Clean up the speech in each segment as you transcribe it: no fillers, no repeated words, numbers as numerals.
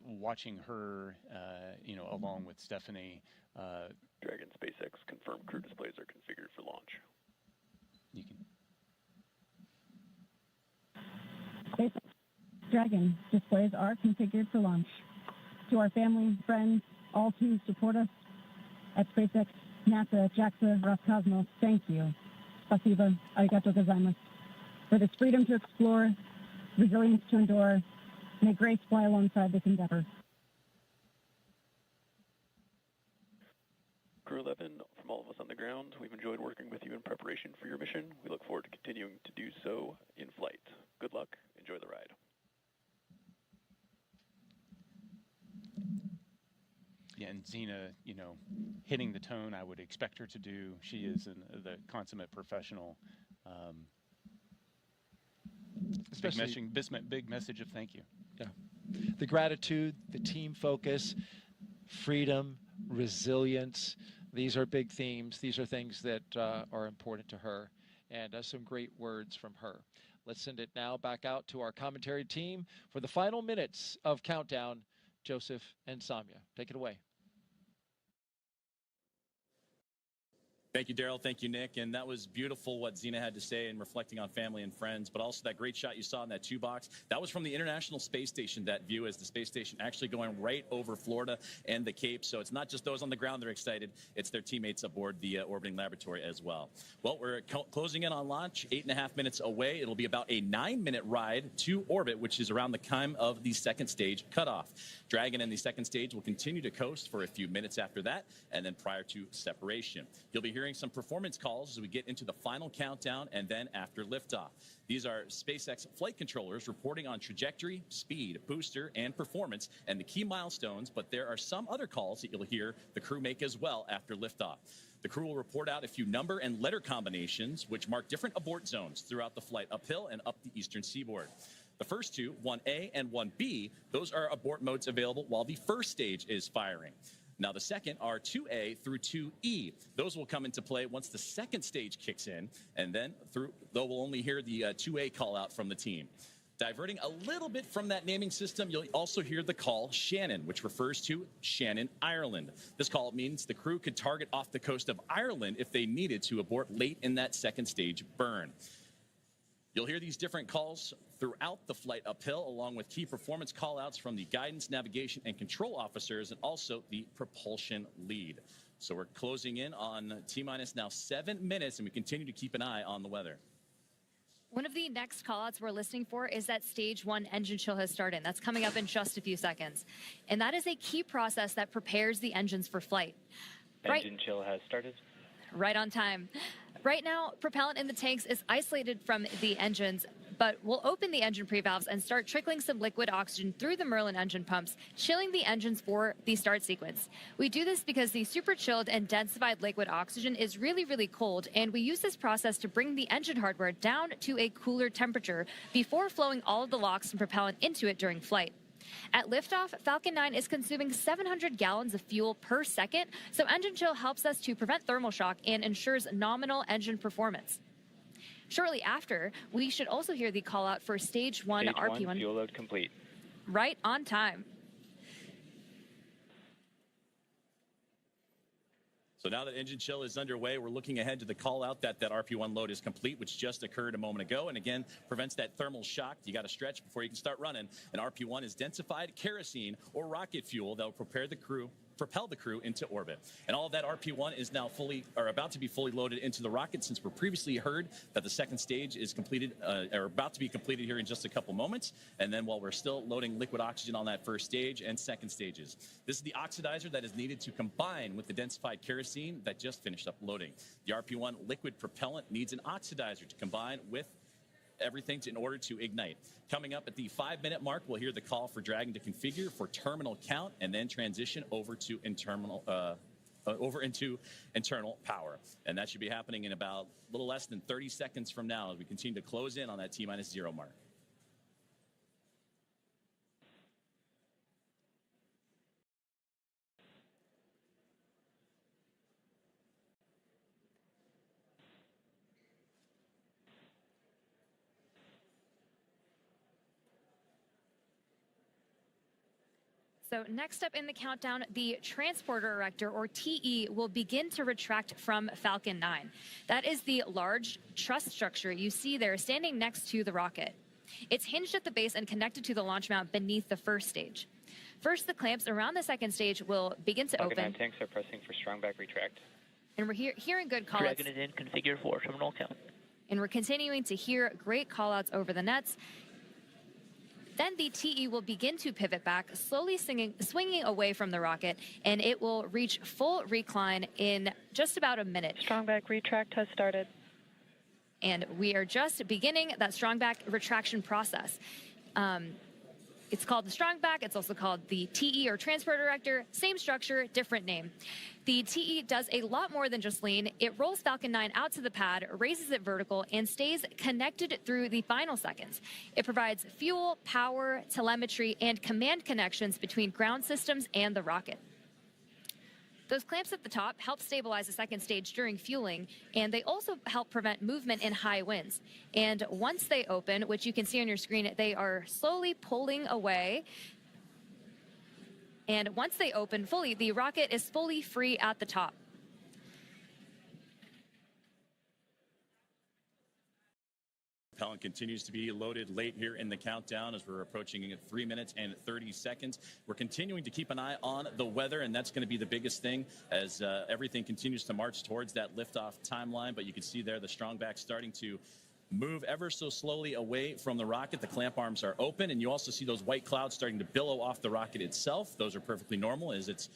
watching her, along with Stephanie. Dragon SpaceX confirmed crew displays are configured for launch. You can. SpaceX Dragon displays are configured for launch. To our family, friends, all who support us at SpaceX, NASA, JAXA, Roscosmos, thank you. Spasiba, arigato gozaimasu. For this freedom to explore, resilience to endure, may grace fly alongside this endeavor. Crew 11, from all of us on the ground, we've enjoyed working with you in preparation for your mission. We look forward to continuing to do so in flight. Good luck. Enjoy the ride. Yeah, and Xena, hitting the tone I would expect her to do. She is the consummate professional. Especially big message of thank you. Yeah, the gratitude, the team focus, freedom, resilience. These are big themes. These are things that are important to her, and some great words from her. Let's send it now back out to our commentary team for the final minutes of Countdown. Joseph and Samia, take it away. Thank you, Daryl. Thank you, Nick. And that was beautiful what Xena had to say and reflecting on family and friends, but also that great shot you saw in that 2-box. That was from the International Space Station, that view as the space station actually going right over Florida and the Cape. So it's not just those on the ground that are excited. It's their teammates aboard the orbiting laboratory as well. Well, we're closing in on launch, 8.5 minutes away. It'll be about a 9-minute ride to orbit, which is around the time of the second stage cutoff. Dragon and the second stage will continue to coast for a few minutes after that, and then prior to separation. You'll be hearing some performance calls as we get into the final countdown and then after liftoff. These are SpaceX flight controllers reporting on trajectory, speed, booster, and performance, and the key milestones, but there are some other calls that you'll hear the crew make as well after liftoff. The crew will report out a few number and letter combinations, which mark different abort zones throughout the flight uphill and up the eastern seaboard. The first two, 1A and 1B, those are abort modes available while the first stage is firing. Now, the second are 2A through 2E. Those will come into play once the second stage kicks in, and then though we'll only hear the 2A call out from the team. Diverting a little bit from that naming system, you'll also hear the call Shannon, which refers to Shannon, Ireland. This call means the crew could target off the coast of Ireland if they needed to abort late in that second stage burn. You'll hear these different calls throughout the flight uphill, along with key performance callouts from the guidance, navigation, and control officers, and also the propulsion lead. So we're closing in on T-minus now 7 minutes, and we continue to keep an eye on the weather. One of the next callouts we're listening for is that stage 1 engine chill has started. That's coming up in just a few seconds. And that is a key process that prepares the engines for flight. Engine chill has started. Right on time. Right now, propellant in the tanks is isolated from the engines, but we'll open the engine pre-valves and start trickling some liquid oxygen through the Merlin engine pumps, chilling the engines for the start sequence. We do this because the super chilled and densified liquid oxygen is really, really cold, and we use this process to bring the engine hardware down to a cooler temperature before flowing all of the LOX and propellant into it during flight. At liftoff, Falcon 9 is consuming 700 gallons of fuel per second, so engine chill helps us to prevent thermal shock and ensures nominal engine performance. Shortly after, we should also hear the call out for stage 1 RP1. Fuel load complete. Right on time. So now that engine chill is underway, we're looking ahead to the call out that RP1 load is complete, which just occurred a moment ago, and again prevents that thermal shock. You got to stretch before you can start running. And RP1 is densified kerosene or rocket fuel that will propel the crew into orbit. And all of that RP1 is now about to be fully loaded into the rocket, since we previously heard that the second stage is completed, or about to be completed here in just a couple moments. And then while we're still loading liquid oxygen on that first stage and second stages. This is the oxidizer that is needed to combine with the densified kerosene that just finished up loading. The RP1 liquid propellant needs an oxidizer to combine with everything in order to ignite. Coming up at the 5-minute mark, we'll hear the call for Dragon to configure for terminal count and then transition over to into internal power. And that should be happening in about a little less than 30 seconds from now as we continue to close in on that T-0 mark. So next up in the countdown, the transporter erector, or TE, will begin to retract from Falcon 9. That is the large truss structure you see there standing next to the rocket. It's hinged at the base and connected to the launch mount beneath the first stage. First, the clamps around the second stage will begin to Falcon 9 open. tanks are pressing for strong back retract. And we're hearing good callouts. Dragon is in, configure for terminal count. And we're continuing to hear great callouts over the nets. Then the TE will begin to pivot back, slowly swinging away from the rocket, and it will reach full recline in just about a minute. Strong back retract has started. And we are just beginning that strong back retraction process. It's called the strong back. It's also called the TE, or transporter erector. Same structure, different name. The TE does a lot more than just lean. It rolls Falcon 9 out to the pad, raises it vertical, and stays connected through the final seconds. It provides fuel, power, telemetry, and command connections between ground systems and the rocket. Those clamps at the top help stabilize the second stage during fueling, and they also help prevent movement in high winds. And once they open, which you can see on your screen, they are slowly pulling away. And once they open fully, the rocket is fully free at the top. Propellant continues to be loaded late here in the countdown as we're approaching 3 minutes and 30 seconds. We're continuing to keep an eye on the weather, and that's going to be the biggest thing as everything continues to march towards that liftoff timeline. But you can see there the strong back starting to move ever so slowly away from the rocket. The clamp arms are open, and you also see those white clouds starting to billow off the rocket itself. Those are perfectly normal as it's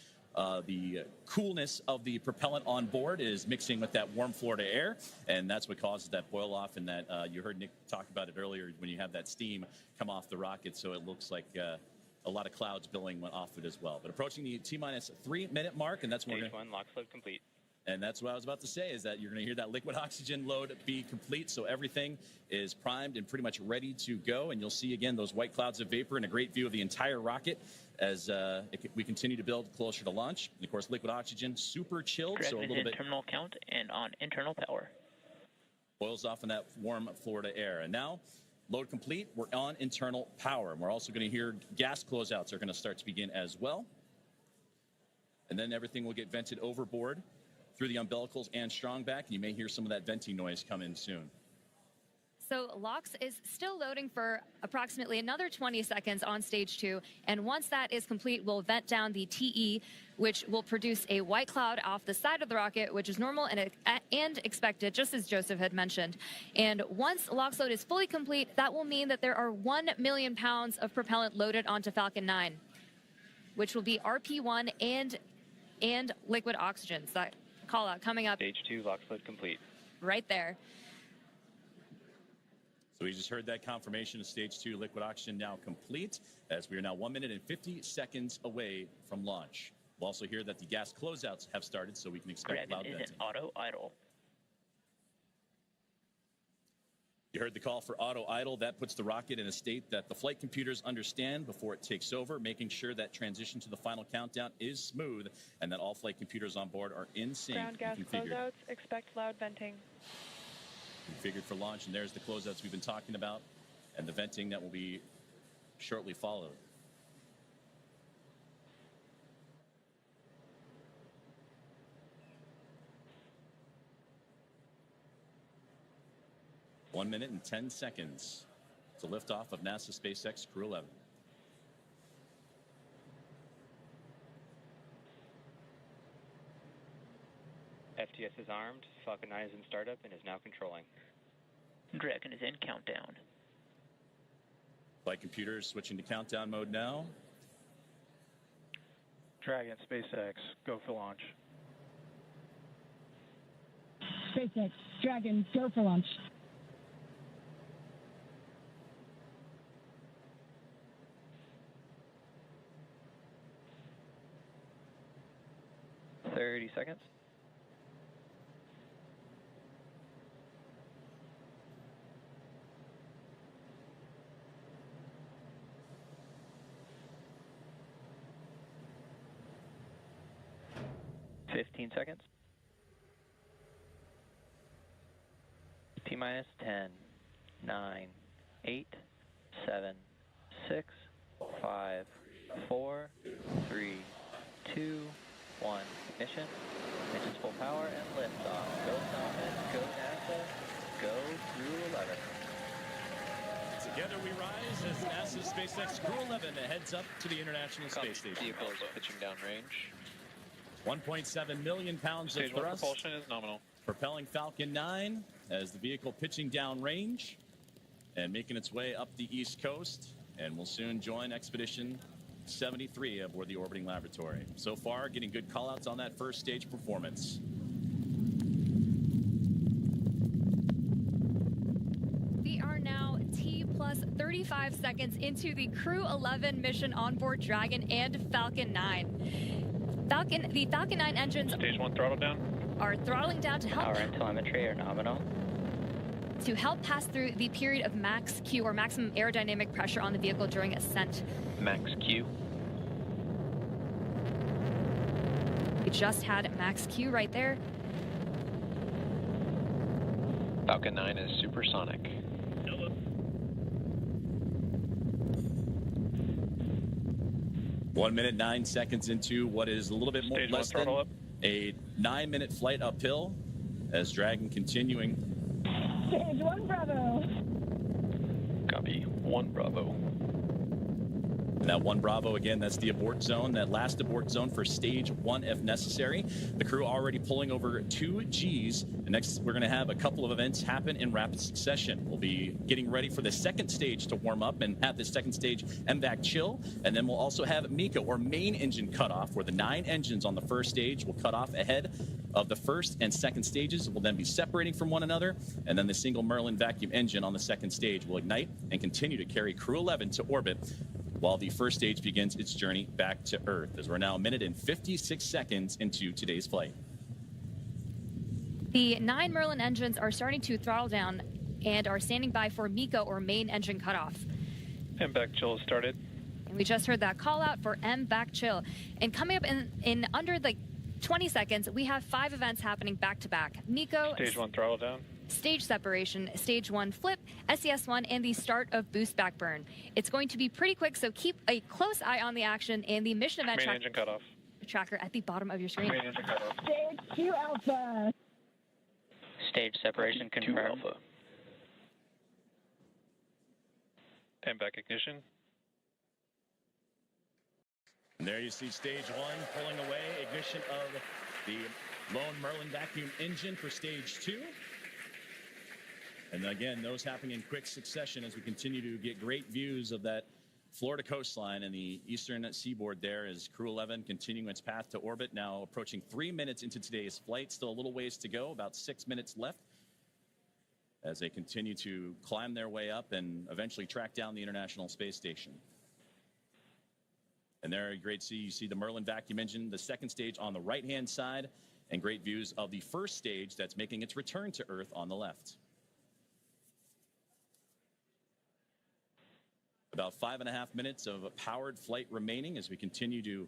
the coolness of the propellant on board is mixing with that warm Florida air, and that's what causes that boil off, and that you heard Nick talk about it earlier when you have that steam come off the rocket, so it looks like a lot of clouds billowing went off it as well. But approaching the T-minus 3 minute mark, and that's when Stage 1 lock load complete. And that's what I was about to say, is that you're going to hear that liquid oxygen load be complete. So everything is primed and pretty much ready to go. And you'll see, again, those white clouds of vapor and a great view of the entire rocket as we continue to build closer to launch. And, of course, liquid oxygen, super chilled. Dragon so a is little in bit terminal count and on internal power. boils off in that warm Florida air. And now, load complete. We're on internal power. And we're also going to hear gas closeouts are going to start to begin as well. And then everything will get vented overboard through the umbilicals and strong back, and you may hear some of that venting noise come in soon. So LOX is still loading for approximately another 20 seconds on stage 2, and once that is complete, we'll vent down the TE, which will produce a white cloud off the side of the rocket, which is normal and expected, just as Joseph had mentioned. And once LOX load is fully complete, that will mean that there are 1 million pounds of propellant loaded onto Falcon 9, which will be RP1 and liquid oxygen. So that call out coming up. Stage 2 LOX load complete. Right there. So we just heard that confirmation of stage 2 liquid oxygen now complete, as we are now 1 minute and 50 seconds away from launch. We'll also hear that the gas closeouts have started, so we can expect Dragon cloud is venting. in auto idle. You heard the call for auto idle. That puts the rocket in a state that the flight computers understand before it takes over, making sure that transition to the final countdown is smooth and that all flight computers on board are in sync Ground gas and configured. closeouts, expect loud venting. Configured for launch, and there's the closeouts we've been talking about and the venting that will be shortly followed. One minute and 10 seconds to liftoff of NASA SpaceX Crew-11. FTS is armed, Falcon 9 is in startup and is now controlling. Dragon is in countdown. Flight computers switching to countdown mode now. Dragon, SpaceX, go for launch. SpaceX, Dragon, go for launch. .30 seconds. .15 seconds. T-minus 10, 9, 8, 7, 6, 5, 4, 3, 2, 1. Ignition. Engines full power and liftoff. Go Thomas, go NASA, go Crew-11. Together we rise as NASA's SpaceX Crew-11 heads up to the International Space Station. Vehicle is pitching down range. 1.7 million pounds Stage of 1 thrust. propulsion is nominal. Propelling Falcon 9 as the vehicle pitching down range and making its way up the East Coast, and will soon join Expedition 73 aboard the orbiting laboratory. So far, getting good callouts on that first stage performance. We are now T plus 35 seconds into the Crew-11 mission on board Dragon and Falcon 9. The Falcon 9 engines Stage 1 throttle down. Are throttling down to help Power and telemetry are nominal. to help pass through the period of max Q, or maximum aerodynamic pressure on the vehicle during ascent. Max Q. We just had max Q right there. Falcon 9 is supersonic. 1 minute, 9 seconds into what is a little bit more Stage less 1 than throttle up. a 9-minute flight uphill as Dragon continuing. Stage 1 Bravo. Copy. 1 Bravo. And that 1 Bravo, again, that's the abort zone, that last abort zone for stage 1 if necessary. The crew already pulling over 2 Gs. And next, we're going to have a couple of events happen in rapid succession. We'll be getting ready for the second stage to warm up and have the second stage MVAC chill. And then we'll also have MECA, or main engine cutoff, where the 9 engines on the first stage will cut off ahead of the first and second stages. Will then be separating from one another. And then the single Merlin vacuum engine on the second stage will ignite and continue to carry Crew-11 to orbit, while the first stage begins its journey back to Earth, as we're now 1 minute and 56 seconds into today's flight. The 9 Merlin engines are starting to throttle down and are standing by for MECA, or main engine cutoff. MVAC chill has started. And we just heard that call out for MVAC chill. And coming up in under like 20 seconds, we have 5 events happening back to back. MECA, Stage 1 throttle down. stage separation, stage 1 flip, SES1, and the start of boost back burn. It's going to be pretty quick, so keep a close eye on the action and the mission event Main engine cutoff. tracker at the bottom of your screen. Main engine cutoff. Stage 2 Alpha. Stage separation 2 confirmed. Alpha. MVAC ignition. And there you see stage 1 pulling away, ignition of the lone Merlin vacuum engine for stage 2. And again, those happening in quick succession as we continue to get great views of that Florida coastline and the eastern seaboard there, as Crew-11 continuing its path to orbit, now approaching 3 minutes into today's flight. Still a little ways to go, about 6 minutes left, as they continue to climb their way up and eventually track down the International Space Station. And there, great you see the Merlin vacuum engine, the second stage on the right-hand side, and great views of the first stage that's making its return to Earth on the left. About 5.5 minutes of a powered flight remaining as we continue to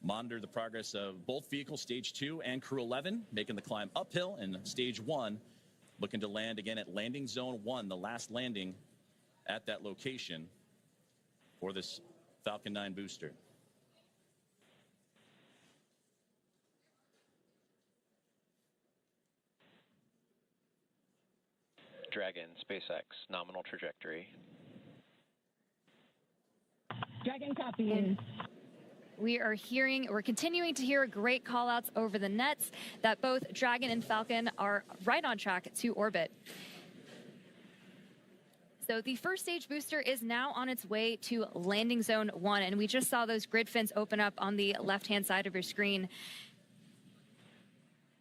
monitor the progress of both vehicles, stage 2 and Crew-11, making the climb uphill, and stage 1 looking to land again at landing zone 1, the last landing at that location for this Falcon 9 booster. Dragon, SpaceX, nominal trajectory. Dragon copies. We're continuing to hear great call outs over the nets that both Dragon and Falcon are right on track to orbit. So the first stage booster is now on its way to landing zone 1, and we just saw those grid fins open up on the left-hand side of your screen.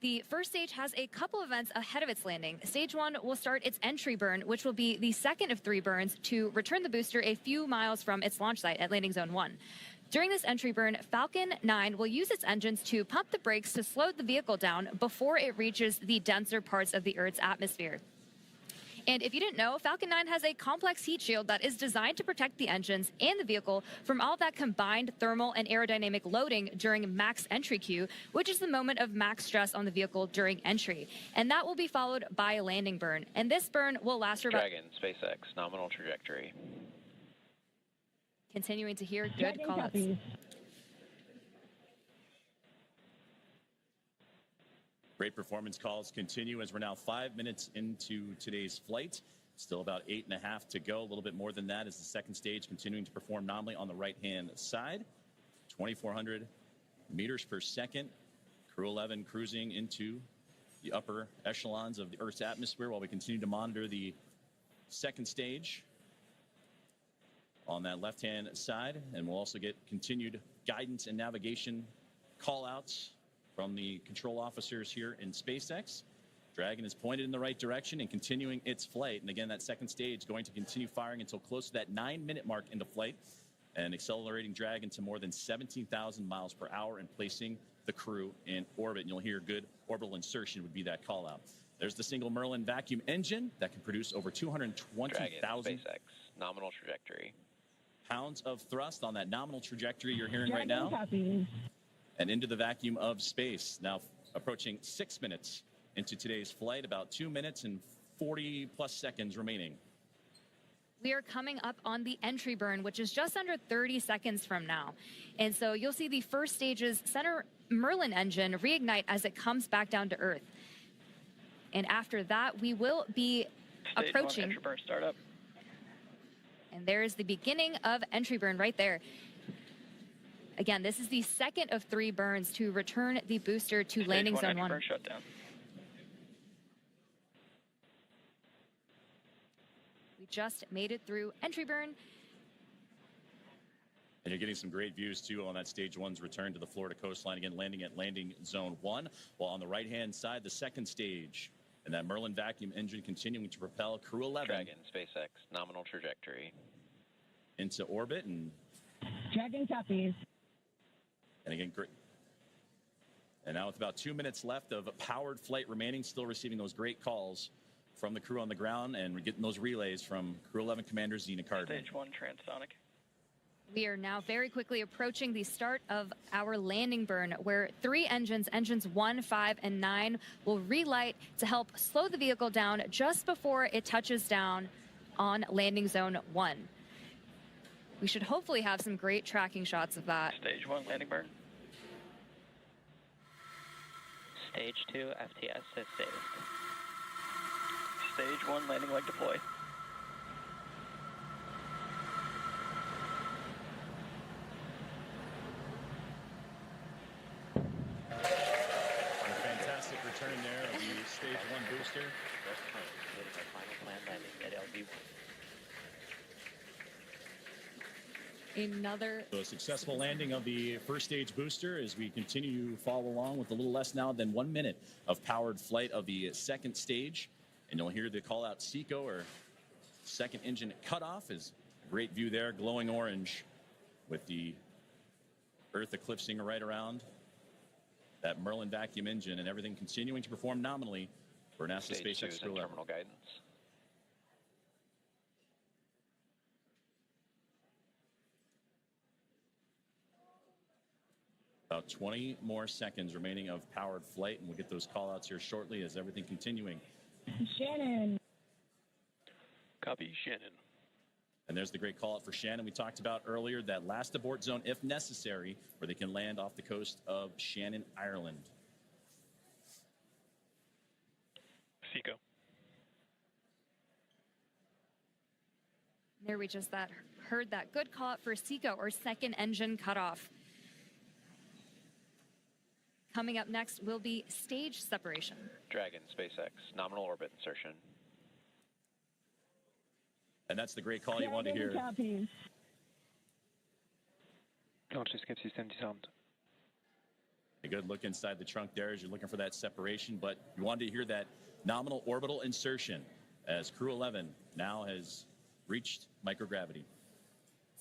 The first stage has a couple events ahead of its landing. Stage 1 will start its entry burn, which will be the second of 3 burns to return the booster a few miles from its launch site at landing zone 1. During this entry burn, Falcon 9 will use its engines to pump the brakes to slow the vehicle down before it reaches the denser parts of the Earth's atmosphere. And if you didn't know, Falcon 9 has a complex heat shield that is designed to protect the engines and the vehicle from all that combined thermal and aerodynamic loading during max entry Q, which is the moment of max stress on the vehicle during entry. And that will be followed by a landing burn. And this burn will last for about... Dragon, SpaceX, nominal trajectory. Continuing to hear good Dragon call-outs. copies. Great performance calls continue as we're now 5 minutes into today's flight. Still about 8.5 to go. A little bit more than that as the second stage continuing to perform nominally on the right-hand side. 2,400 meters per second. Crew-11 cruising into the upper echelons of the Earth's atmosphere while we continue to monitor the second stage on that left-hand side. And we'll also get continued guidance and navigation call-outs from the control officers here in SpaceX. Dragon is pointed in the right direction and continuing its flight. And again, that second stage going to continue firing until close to that 9-minute mark into flight and accelerating Dragon to more than 17,000 miles per hour and placing the crew in orbit. And you'll hear good orbital insertion would be that call out. There's the single Merlin vacuum engine that can produce over 220,000 SpaceX nominal trajectory. pounds of thrust on that nominal trajectory you're hearing right Dragon now. copies. And into the vacuum of space. Now approaching 6 minutes into today's flight, about 2 minutes and 40 plus seconds remaining. We are coming up on the entry burn, which is just under 30 seconds from now. And so you'll see the first stage's center Merlin engine reignite as it comes back down to Earth. And after that, we will be Stage approaching. 1 entry burn startup. And there's the beginning of entry burn right there. Again, this is the second of 3 burns to return the booster to Stage landing 1 zone entry 1. burn shutdown. We just made it through entry burn. And you're getting some great views too on that stage 1's return to the Florida coastline, again landing at landing zone 1, while on the right hand side the second stage and that Merlin vacuum engine continuing to propel Crew-11 Dragon SpaceX nominal trajectory into orbit. And Dragon copies. again, great. And now with about 2 minutes left of powered flight remaining, still receiving those great calls from the crew on the ground, and we're getting those relays from Crew-11 Commander Zena Cardin. Stage 1 transonic. We are now very quickly approaching the start of our landing burn, where 3 engines, engines 1, 5, and 9, will relight to help slow the vehicle down just before it touches down on landing zone 1. We should hopefully have some great tracking shots of that. Stage 1 landing burn. Stage 2 FTS is saved. Stage 1 landing leg deploy. And a fantastic return there of the stage 1 booster. Completing our final planned landing at LV1. Another So a successful landing of the first stage booster as we continue to follow along with a little less now than 1 minute of powered flight of the second stage. And you'll hear the call out SECO, or second engine cutoff. Is great view there, glowing orange with the Earth eclipsing right around that Merlin vacuum engine, and everything continuing to perform nominally for NASA Stage 2 SpaceX is in Crew-11. terminal guidance. About 20 more seconds remaining of powered flight, and we'll get those call outs here shortly as everything continuing. Shannon. Copy, Shannon. And there's the great call out for Shannon we talked about earlier, that last abort zone if necessary, where they can land off the coast of Shannon, Ireland. SECO. There we just heard that good call out for SECO, or second engine cutoff. Coming up next will be stage separation. Dragon SpaceX nominal orbit insertion. And that's the great call you want to hear. Dragon copies. Launch escape system disarmed. A good look inside the trunk there as you're looking for that separation, but you wanted to hear that nominal orbital insertion as Crew-11 now has reached microgravity.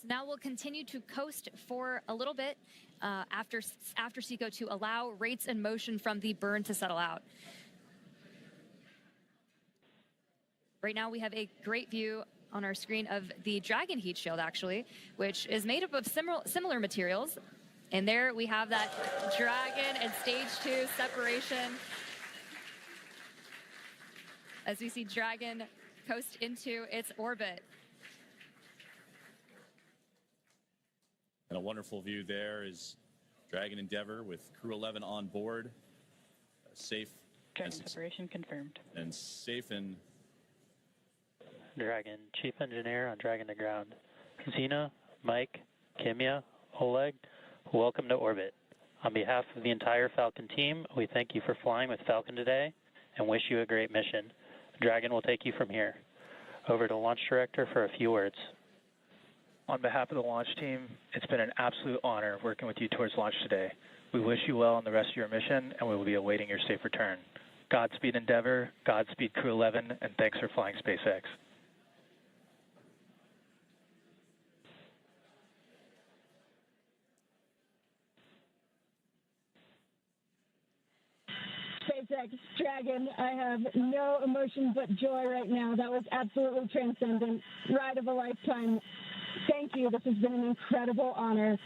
So now we'll continue to coast for a little bit after SECO to allow rates and motion from the burn to settle out. Right now we have a great view on our screen of the Dragon heat shield, actually, which is made up of similar materials. And there we have that Dragon and stage 2 separation as we see Dragon coast into its orbit. And a wonderful view there is Dragon Endeavour with Crew-11 on board. Safe. Dragon separation confirmed. And safe and... Dragon Chief Engineer on Dragon to ground. Zina, Mike, Kimya, Oleg, welcome to orbit. On behalf of the entire Falcon team, we thank you for flying with Falcon today and wish you a great mission. Dragon will take you from here. Over to Launch Director for a few words. On behalf of the launch team, it's been an absolute honor working with you towards launch today. We wish you well on the rest of your mission, and we will be awaiting your safe return. Godspeed Endeavour, Godspeed Crew-11, and thanks for flying SpaceX. SpaceX Dragon, I have no emotion but joy right now. That was absolutely transcendent. Ride of a lifetime. Thank you. This has been an incredible honor.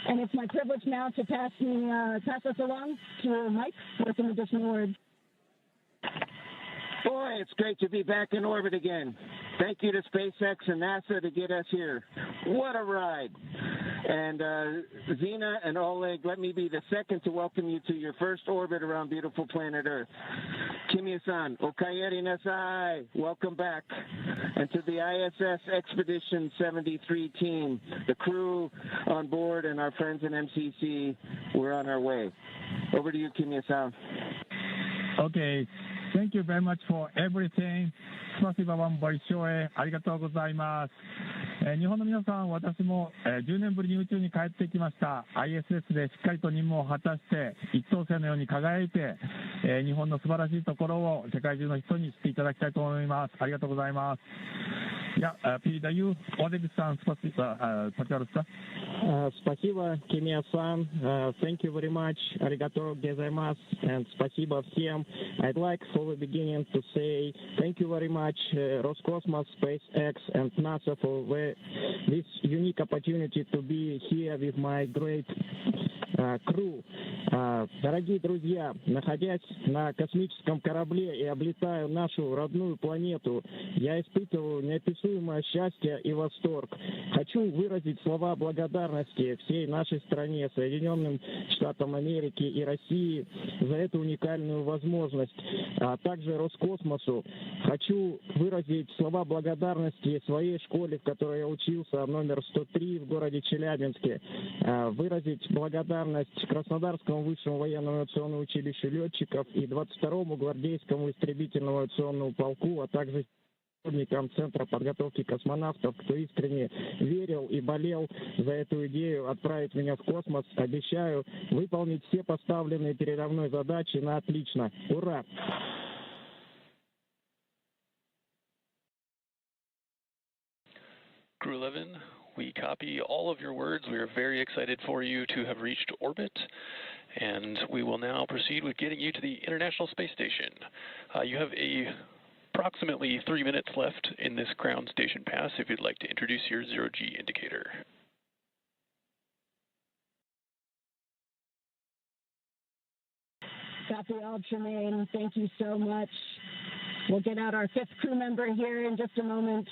And it's my privilege now to pass us along to Mike for some additional words. Boy, it's great to be back in orbit again. Thank you to SpaceX and NASA to get us here. What a ride. And Zina and Oleg, let me be the second to welcome you to your first orbit around beautiful planet Earth. Kimya-san, Okayeri Nasai, welcome back. And to the ISS Expedition 73 team, the crew on board and our friends in MCC, we're on our way. Over to you, Kimya-san. Okay. Thank you very much for everything. スパシバワンボイショーへありがとうございます。日本の皆さん、私も10年ぶりに宇宙に帰ってきました。ISS でしっかりと任務を果たして一等星のように輝いて、日本の素晴らしいところを世界中の人に知っていただきたいと思います。ありがとうございます。Я передаю Олег-сан, пожалуйста. Спасибо, Kimya-san. Thank you very much. Arigato gozaimasu. And спасибо всем. I'd like for the beginning to say thank you very much, Roscosmos, SpaceX, and NASA for this unique opportunity to be here with my great crew. Дорогие друзья, находясь на космическом корабле и облетая нашу родную планету, я испытываю неописуемое счастье и восторг. Хочу выразить слова благодарности всей нашей стране, Соединенным Штатам Америки и России за эту уникальную возможность, а также Роскосмосу. Хочу выразить слова благодарности своей школе, в которой я учился, номер 103 в городе Челябинске, выразить благодарность Краснодарскому высшему военному авиационному училищу летчиков и 22-му гвардейскому истребительному авиационному полку, а также сотрудникам Центра подготовки космонавтов, кто искренне верил и болел за эту идею отправить меня в космос. Обещаю выполнить все поставленные передо мной задачи на отлично. Ура! Crew-11, we copy all of your words. We are very excited for you to have reached orbit, and we will now proceed with getting you to the International Space Station. You have approximately 3 minutes left in this ground station pass if you'd like to introduce your zero-G indicator. Copy all, Tremaine. Thank you so much. We'll get out our 5th crew member here in just a moment.